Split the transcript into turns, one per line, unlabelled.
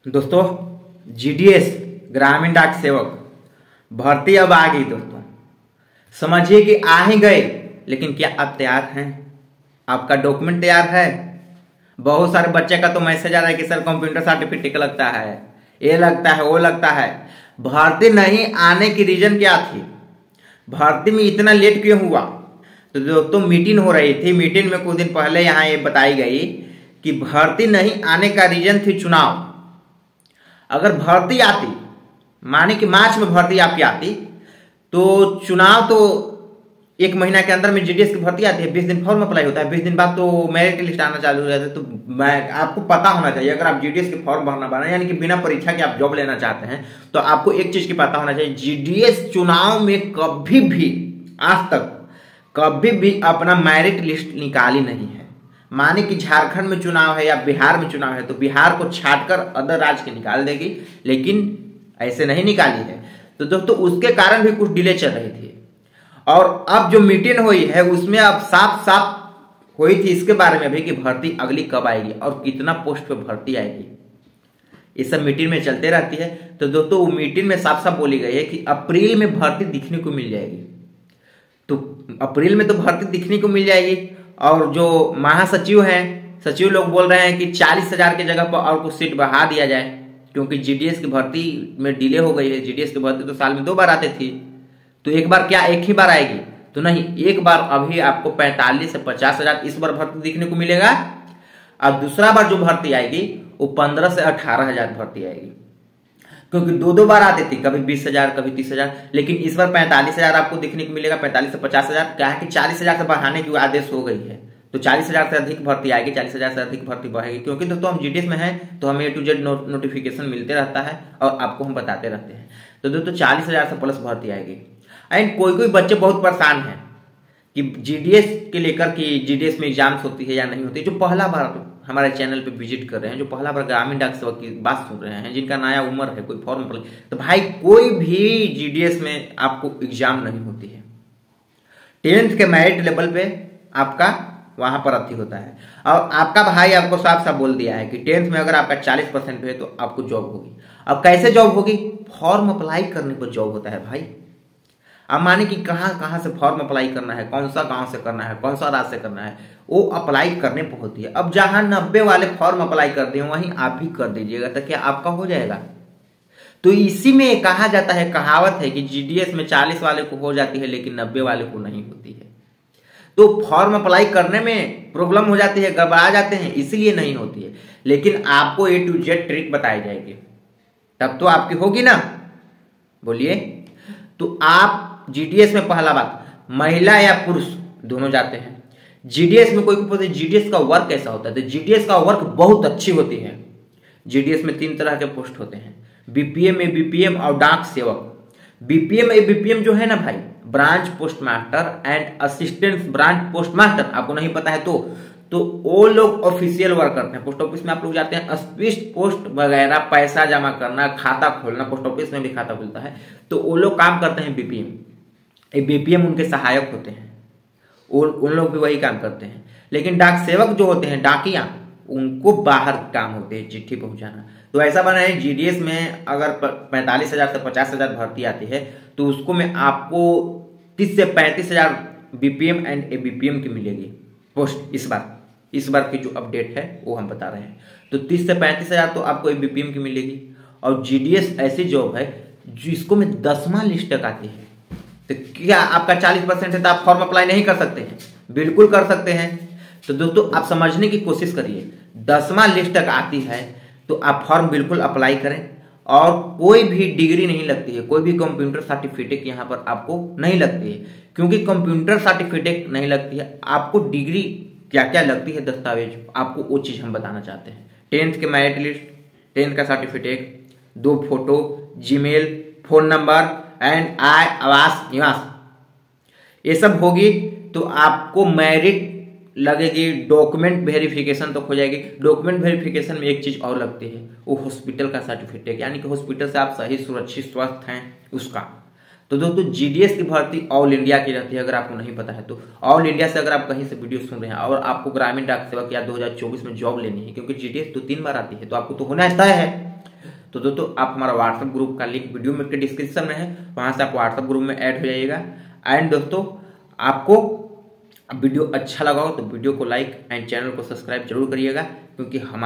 दोस्तों, जीडीएस ग्रामीण डाक सेवक भर्ती अब आ गई। दोस्तों समझिए कि आ ही गए, लेकिन क्या आप तैयार हैं? आपका डॉक्यूमेंट तैयार है? बहुत सारे बच्चे का तो मैसेज आ रहा है कि सर कंप्यूटर सर्टिफिकेट लगता है, ये लगता है, वो लगता है। भर्ती नहीं आने की रीजन क्या थी? भर्ती में इतना लेट क्यों हुआ? तो दोस्तों मीटिंग हो रही थी। मीटिंग में कुछ दिन पहले यहाँ ये बताई गई कि भर्ती नहीं आने का रीजन थी चुनाव। अगर भर्ती आती, माने कि मार्च में भर्ती आपकी आती, तो चुनाव तो 1 महीना के अंदर में जीडीएस की भर्ती आती है। 20 दिन फॉर्म अप्लाई होता है, 20 दिन बाद तो मेरिट लिस्ट आना चालू हो जाता है। तो मैं आपको पता होना चाहिए, अगर आप जीडीएस के फॉर्म भरना पाना यानी कि बिना परीक्षा के आप जॉब लेना चाहते हैं, तो आपको एक चीज की पता होना चाहिए, जीडीएस चुनाव में कभी भी आज तक कभी भी अपना मेरिट लिस्ट निकाली नहीं है। माने कि झारखंड में चुनाव है या बिहार में चुनाव है, तो बिहार को छाटकर अदर राज्य के निकाल देगी, लेकिन ऐसे नहीं निकाली है। तो दोस्तों उसके कारण भी कुछ डिले चल रही थी। और अब जो मीटिंग हुई है उसमें अब साफ साफ हुई थी इसके बारे में भी कि भर्ती अगली कब आएगी और कितना पोस्ट पे भर्ती आएगी। ये सब मीटिंग में चलते रहती है। तो दोस्तों वो मीटिंग में साफ साफ बोली गई है कि अप्रैल में भर्ती दिखने को मिल जाएगी। तो अप्रैल में तो भर्ती दिखने को मिल जाएगी। और जो महासचिव हैं, सचिव लोग बोल रहे हैं कि 40,000 की जगह पर और कुछ सीट बढ़ा दिया जाए, क्योंकि जीडीएस की भर्ती में डिले हो गई है। जीडीएस की भर्ती तो साल में 2 बार आती थी, तो एक बार क्या एक ही बार आएगी? तो नहीं, एक बार अभी आपको 45 से 50,000 इस बार भर्ती दिखने को मिलेगा। और दूसरा बार जो भर्ती आएगी वो 15 से 18,000 भर्ती आएगी, क्योंकि 2 बार आती थी, कभी 20,000 कभी 30,000, लेकिन इस बार 45,000 आपको देखने को मिलेगा। 45 से 50,000 क्या है कि 40,000 से बढ़ाने की आदेश हो गई है, तो 40,000 से अधिक भर्ती आएगी, 40,000 से अधिक भर्ती बढ़ेगी। क्योंकि दोस्तों हम जीडीएस में हैं तो हमें A to Z नोटिफिकेशन मिलते रहता है और आपको हम बताते रहते हैं। तो दोस्तों 40,000 से प्लस भर्ती आएगी। एंड कोई बच्चे बहुत परेशान हैं कि जीडीएस के लेकर कि जीडीएस में एग्जाम्स होती है या नहीं होती। जो पहला बार हमारे चैनल पे विजिट कर रहे हैं, जो पहला बार ग्रामीण डाक सेवक की बात सुन रहे हैं, जिनका नया उम्र है, कोई फॉर्म अप्लाई, तो भाई कोई भी जीडीएस में आपको एग्जाम नहीं होती है। 10th के मेरिट लेवल पे आपका वहां पर अथी होता है। और आपका भाई आपको साफ साफ बोल दिया है कि 10th में अगर आपका 40% है तो आपको जॉब होगी। अब कैसे जॉब होगी? फॉर्म अप्लाई करने पर जॉब होता है भाई। अब माने कि कहाँ से फॉर्म अप्लाई करना है, कौन सा गांव से करना है, कौन सा राज्य से करना है, वो अप्लाई करने पर होती है। अब जहां 90 वाले फॉर्म अप्लाई कर दिए वहीं आप भी कर दीजिएगा, तो क्या आपका हो जाएगा? तो इसी में कहा जाता है, कहावत है कि जीडीएस में 40 वाले को हो जाती है लेकिन 90 वाले को नहीं होती है। तो फॉर्म अप्लाई करने में प्रॉब्लम हो जाती है, गड़बड़ा जाते हैं, इसीलिए नहीं होती है। लेकिन आपको A to Z ट्रिक बताई जाएगी, तब तो आपकी होगी ना। बोलिए। तो आप जीडीएस में पहला बात, महिला या पुरुष दोनों जाते हैं। जीडीएस में कोई पूछे जीडीएस का वर्क कैसा होता है, तो जीडीएस का वर्क बहुत अच्छी होती है। जीडीएस में 3 तरह के पोस्ट होते हैं, बीपीएम, एबीपीएम और डाक सेवक। बीपीएम एबीपीएम जो है ना भाई, branch post master and assistant branch post master, आपको नहीं पता है तो वो लोग ऑफिशियल वर्क करते हैं। पोस्ट ऑफिस में आप लोग जाते हैं, स्पीड पोस्ट वगैरह, पैसा जमा करना, खाता खोलना, पोस्ट ऑफिस में भी खाता खुलता है, तो वो लोग काम करते हैं बीपीएम। बीपीएम उनके सहायक होते हैं, उन लोग भी वही काम करते हैं। लेकिन डाक सेवक जो होते हैं, डाकिया, उनको बाहर काम होते हैं, चिट्ठी पहुंचाना। तो ऐसा बना है जीडीएस में अगर 45,000 से 50,000 भर्ती आती है तो उसको में आपको 30 से 35,000 बीपीएम एंड एबीपीएम की मिलेगी पोस्ट। इस बार की जो अपडेट है वो हम बता रहे हैं। तो 30 से 35,000 तो आपको एबीपीएम की मिलेगी। और जीडीएस ऐसी जॉब है जिसको में 10वां लिस्ट तक आती है। तो क्या आपका 40% है तो आप फॉर्म अप्लाई नहीं कर सकते हैं? बिल्कुल कर सकते हैं। तो दोस्तों आप समझने की कोशिश करिए, 10वां लिस्ट तक आती है तो आप फॉर्म बिल्कुल अप्लाई करें। और कोई भी डिग्री नहीं लगती है, कोई भी कंप्यूटर सर्टिफिकेट यहाँ पर आपको नहीं लगती है। क्योंकि कंप्यूटर सर्टिफिकेट नहीं लगती है, आपको डिग्री क्या क्या लगती है, दस्तावेज, आपको वो चीज हम बताना चाहते हैं। 10th के मेरिट लिस्ट, 10th का certificate, 2 photo, Gmail, phone number and आवास निवास, ये सब होगी तो आपको मेरिट लगेगी। डॉक्यूमेंट वेरिफिकेशन तो हो जाएगी। डॉक्यूमेंट वेरिफिकेशन में एक चीज और लगती है, वो हॉस्पिटल का सर्टिफिकेट, यानी कि हॉस्पिटल से आप सही सुरक्षित स्वस्थ हैं उसका। तो दोस्तों जीडीएस की भर्ती ऑल इंडिया की रहती है, अगर आपको नहीं पता है तो। ऑल इंडिया से अगर आप कहीं से वीडियो सुन रहे हैं और आपको ग्रामीण डाक सेवक या 2024 में जॉब लेनी है, क्योंकि जीडीएस तो 3 बार आती है, तो आपको तो होना तय है। तो दोस्तों आप हमारा व्हाट्सएप ग्रुप का लिंक वीडियो में के डिस्क्रिप्शन में है, वहां से आप व्हाट्सएप ग्रुप में ऐड हो जाइएगा। एंड दोस्तों आपको वीडियो अच्छा लगा हो तो वीडियो को लाइक एंड चैनल को सब्सक्राइब जरूर करिएगा, क्योंकि हमारे